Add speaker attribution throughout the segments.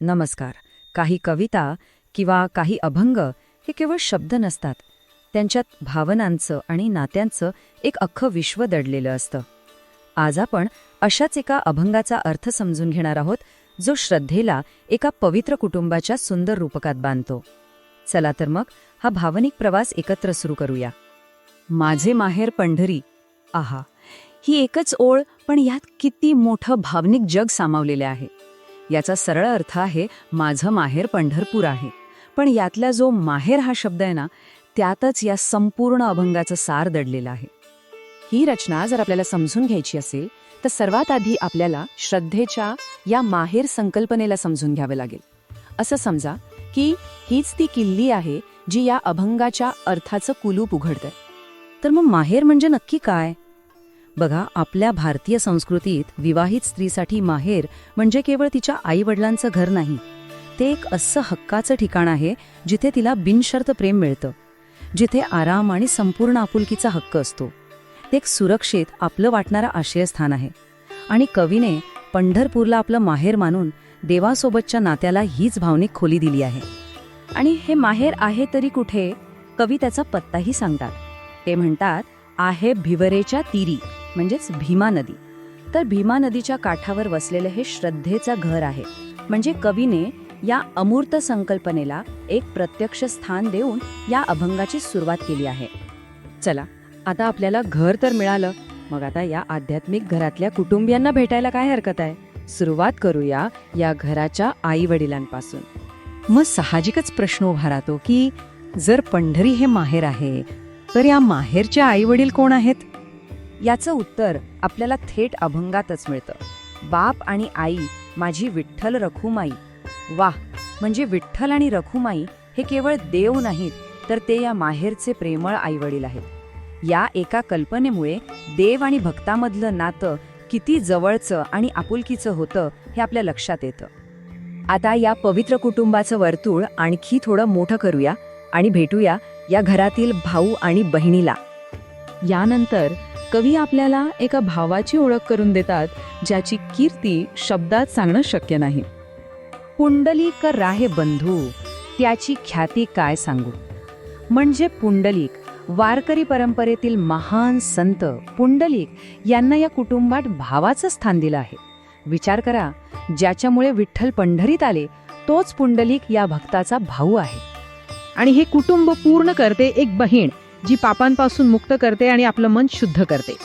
Speaker 1: नमस्कार. काही कविता किंवा काही अभंग हे केवळ शब्द नसतात. त्यांच्यात भावनांचं आणि नात्यांचं एक अख्खं विश्व दडलेलं असतं. आज आपण अशाच एका अभंगाचा अर्थ समजून घेणार आहोत, जो श्रद्धेला एका पवित्र कुटुंबाच्या सुंदर रूपकात बांधतो. चला तर मग हा भावनिक प्रवास एकत्र सुरू करूया. माझे माहेर पंढरी. आहा, ही एकच ओळ, पण यात किती मोठं भावनिक जग सामावलेले आहे. याचा सरळ अर्थ आहे माझं माहेर पंढरपूर आहे. पण यातला जो माहेर हा शब्द आहे ना, त्यातच या संपूर्ण अभंगाचं सार दडलेलं आहे.
Speaker 2: ही रचना जर आपल्याला समजून घ्यायची असेल तर सर्वात आधी आपल्याला श्रद्धेच्या या माहेर संकल्पनेला समजून घ्यावे लागेल. असं समजा की हीच ती किल्ली आहे जी या अभंगाच्या अर्थाचं कुलूप उघडते.
Speaker 1: तर मग माहेर म्हणजे नक्की काय? बघा, आपल्या भारतीय संस्कृतीत विवाहित स्त्रीसाठी माहेर म्हणजे केवळ तिच्या आईवडिलांचं घर नाही. ते एक असं हक्काचं ठिकाण आहे जिथे तिला बिनशर्त प्रेम मिळतं, जिथे आराम आणि संपूर्ण आपुलकीचा हक्क असतो. ते एक सुरक्षित, आपलं वाटणारं आश्रयस्थान आहे. आणि कवीने पंढरपूरला आपलं माहेर मानून देवासोबतच्या नात्याला हीच भावनिक खोली दिली आहे. आणि हे माहेर आहे तरी कुठे? कवी त्याचा पत्ताही सांगतात. ते म्हणतात, आहे भिवरेच्या तीरी, म्हणजेच भीमा नदी. तर भीमा नदीच्या काठावर वसलेलं हे श्रद्धेचं घर आहे. म्हणजे कवीने या अमूर्त संकल्पनेला एक प्रत्यक्ष स्थान देऊन या अभंगाची सुरुवात केली आहे. चला, आता आपल्याला घर तर मिळालं, मग आता या आध्यात्मिक घरातल्या कुटुंबियांना भेटायला काय हरकत आहे? सुरुवात करूया या घराच्या आई वडिलांपासून. मग साहजिकच प्रश्न उभा राहतो की जर पंढरी हे माहेर आहे, तर या माहेरचे आई वडील कोण आहेत? याचं उत्तर आपल्याला थेट अभंगातच मिळतं. बाप आणि आई माझी विठ्ठल रखुमाई. वाह, म्हणजे विठ्ठल आणि रखुमाई हे केवळ देव नाहीत, तर ते या माहेरचे प्रेमळ आईवडील आहेत. या एका कल्पनेमुळे देव आणि भक्तामधलं नातं किती जवळचं आणि आपुलकीचं होतं हे आपल्या लक्षात येतं. आता या पवित्र कुटुंबाचं वर्तुळ आणखी थोडं मोठं करूया आणि भेटूया या घरातील भाऊ आणि बहिणीला.
Speaker 2: यानंतर कवी आपल्याला एका भावाची ओळख करून देतात, ज्याची कीर्ती शब्दात सांगणं शक्य नाही.
Speaker 1: पुंडलिक राहे बंधू, त्याची ख्याती काय सांगू. म्हणजे पुंडलिक, वारकरी परंपरेतील महान संत पुंडलिक यांना या कुटुंबात भावाचं स्थान दिलं आहे. विचार करा, ज्याच्यामुळे विठ्ठल पंढरीत आले तोच पुंडलिक या भक्ताचा भाऊ आहे.
Speaker 3: आणि हे कुटुंब पूर्ण करते एक बहीण, जी पापांपासून मुक्त करते आणि आपलं मन शुद्ध करते.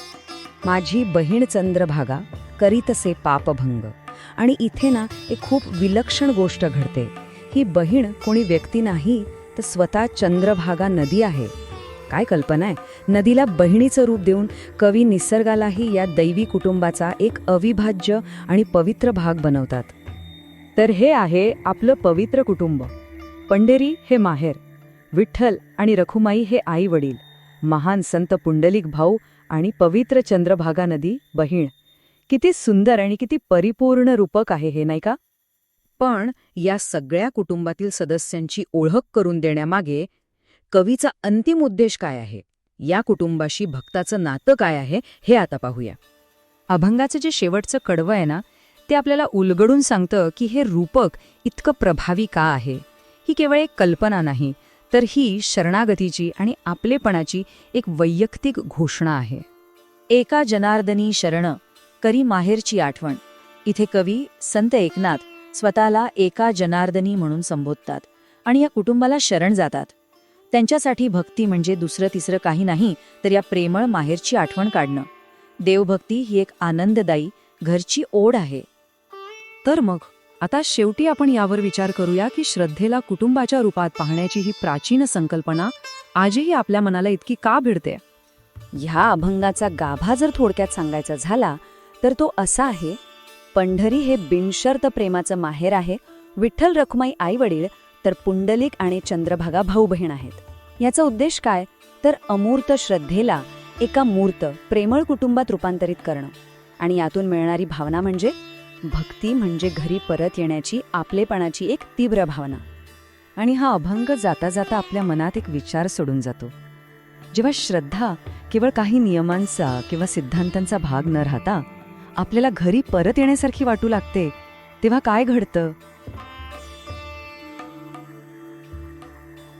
Speaker 1: माझी बहीण चंद्रभागा करीतसे पापभंग. आणि इथे ना एक खूप विलक्षण गोष्ट घडते. ही बहीण कोणी व्यक्ती नाही, तर स्वतः चंद्रभागा नदी आहे. काय कल्पना आहे! नदीला बहिणीचं रूप देऊन कवी निसर्गालाही या दैवी कुटुंबाचा एक अविभाज्य आणि पवित्र भाग बनवतात. तर हे आहे आपलं पवित्र कुटुंब. पंढरी हे माहेर, विठ्ठल आणि रखुमाई हे आई वडील, महान संत पुंडलिक भाऊ आणि पवित्र चंद्रभागा नदी बहीण. किती सुंदर आणि किती परिपूर्ण रूपक आहे हे, नाही का? पण या सगळ्या कुटुंबातील सदस्यांची ओळख करून देण्यामागे कवीचा अंतिम उद्देश काय आहे? या कुटुंबाशी भक्ताचं नातं काय आहे हे आता पाहूया. अभंगाचं जे शेवटचं कडवं आहे ना, ते आपल्याला उलगडून सांगतं की हे रूपक इतकं प्रभावी का आहे. ही केवळ एक कल्पना नाही, तर ही शरणागतीची आणि आपलेपणाची एक वैयक्तिक घोषणा आहे. एका जनार्दनी शरण करी माहेरची आठवण. इथे कवी संत एकनाथ स्वतःला एका जनार्दनी म्हणून संबोधतात आणि या कुटुंबाला शरण जातात. त्यांच्यासाठी भक्ती म्हणजे दुसरं तिसरं काही नाही, तर या प्रेमळ माहेरची आठवण काढणं. देवभक्ती ही एक आनंददायी घरची ओढ आहे.
Speaker 2: तर मग आता शेवटी आपण यावर विचार करूया की श्रद्धेला कुटुंबाच्या रूपात पाहण्याची ही प्राचीन संकल्पना आजही आपल्या मनाला इतकी का भिडते?
Speaker 1: ह्या अभंगाचा गाभा जर थोडक्यात सांगायचा झाला तर तो असा आहे: पंढरी हे बिनशर्त प्रेमाचं माहेर आहे. विठ्ठल रखुमाई आई वडील, तर पुंडलिक आणि चंद्रभागा भाऊ बहीण आहेत. याचा उद्देश काय? तर अमूर्त श्रद्धेला एका मूर्त प्रेमळ कुटुंबात रूपांतरित करणं. आणि यातून मिळणारी भावना म्हणजे भक्ती, म्हणजे घरी परत येण्याची आपलेपणाची एक तीव्र भावना. आणि हा अभंग जाता जाता आपल्या मनात एक विचार सोडून जातो. जेव्हा श्रद्धा केवळ काही नियमांचा किंवा सिद्धांतांचा भाग न राहता आपल्याला घरी परत येण्यासारखी वाटू लागते, तेव्हा काय घडतं?